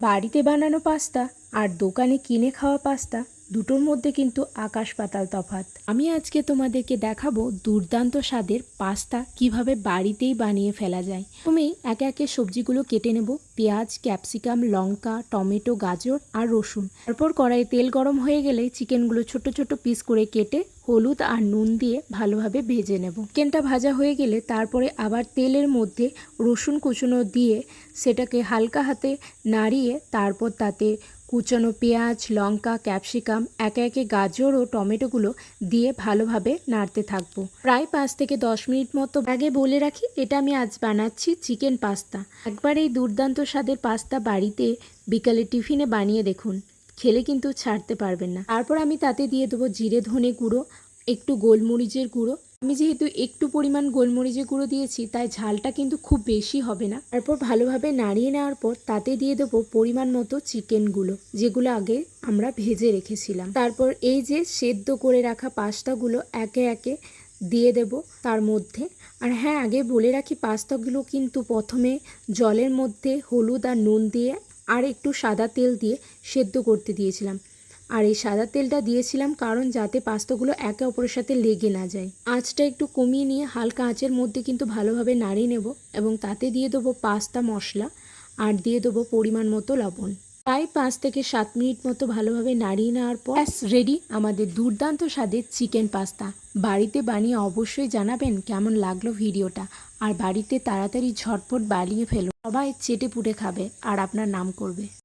বাড়িতে বানানো পাস্তা আর দোকানে কিনে খাওয়া পাস্তা দুটোর মধ্যে কিন্তু আকাশ পাতাল তফাৎ। আমি আজকে তোমাদেরকে দেখাবো দুর্দান্ত স্বাদের পাস্তা কিভাবে বাড়িতেই বানিয়ে ফেলা যায়। তুমি একে একে সবজিগুলো কেটে নেব, পেঁয়াজ, ক্যাপসিকাম, লঙ্কা, টমেটো, গাজর আর রসুন। তারপর কড়াইয়ে তেল গরম হয়ে গেলে চিকেনগুলো ছোট ছোট পিস করে কেটে হলুদ আর নুন দিয়ে ভালোভাবে ভেজে নেব। চিকেনটা ভাজা হয়ে গেলে তারপরে আবার তেলের মধ্যে রসুন কুচনো দিয়ে সেটাকে হালকা হাতে নাড়িয়ে তারপর তাতে কুচানো পেঁয়াজ, লঙ্কা, ক্যাপসিকাম, একে একে গাজর ও টমেটোগুলো দিয়ে ভালোভাবে নাড়তে থাকবো। প্রায় 5 থেকে 10 মিনিট মতো। আগে বলে রাখি, এটা আমি আজ বানাচ্ছি চিকেন পাস্তা। একবার এই দুর্দান্ত স্বাদের পাস্তা বাড়িতে বিকালে টিফিনে বানিয়ে দেখুন, খেলে কিন্তু ছাড়তে পারবেন না। তারপর আমি তাতে দিয়ে দেবো জিরে ধনে গুঁড়ো, একটু গোলমরিচের গুঁড়ো। আমি যেহেতু একটু পরিমাণ গোলমরিচের গুঁড়ো দিয়েছি তাই ঝালটা কিন্তু খুব বেশি হবে না। তারপর ভালোভাবে নাড়িয়ে নেওয়ার পর তাতে দিয়ে দেবো পরিমাণ মতো চিকেনগুলো, যেগুলো আগে আমরা ভেজে রেখেছিলাম। তারপর এই যে সেদ্ধ করে রাখা পাস্তাগুলো একে একে দিয়ে দেব তার মধ্যে। আর হ্যাঁ, আগে বলে রাখি, পাস্তাগুলো কিন্তু প্রথমে জলের মধ্যে হলুদ আর নুন দিয়ে আর একটু সাদা তেল দিয়ে সেদ্ধ করতে দিয়েছিলাম। আর এই সাদা তেলটা দিয়েছিলাম কারণ যাতে পাস্তাগুলো একে অপরের সাথে লেগে না যায়। আঁচটা একটু কমিয়ে নিয়ে হালকা আঁচের মধ্যে কিন্তু ভালোভাবে নাড়িয়ে নেব এবং তাতে দিয়ে দেবো পাস্তা মশলা আর দিয়ে দেবো পরিমাণ মতো লবণ। প্রায় 5 থেকে 7 মিনিট মতো ভালোভাবে নাড়িয়ে নেওয়ার পর রেডি আমাদের দুর্দান্ত স্বাদের চিকেন পাস্তা। বাড়িতে বানিয়ে অবশ্যই জানাবেন কেমন লাগলো ভিডিওটা। আর বাড়িতে তাড়াতাড়ি ঝটপট বানিয়ে ফেলো, সবাই চেটে পুটে খাবে আর আপনার নাম করবে।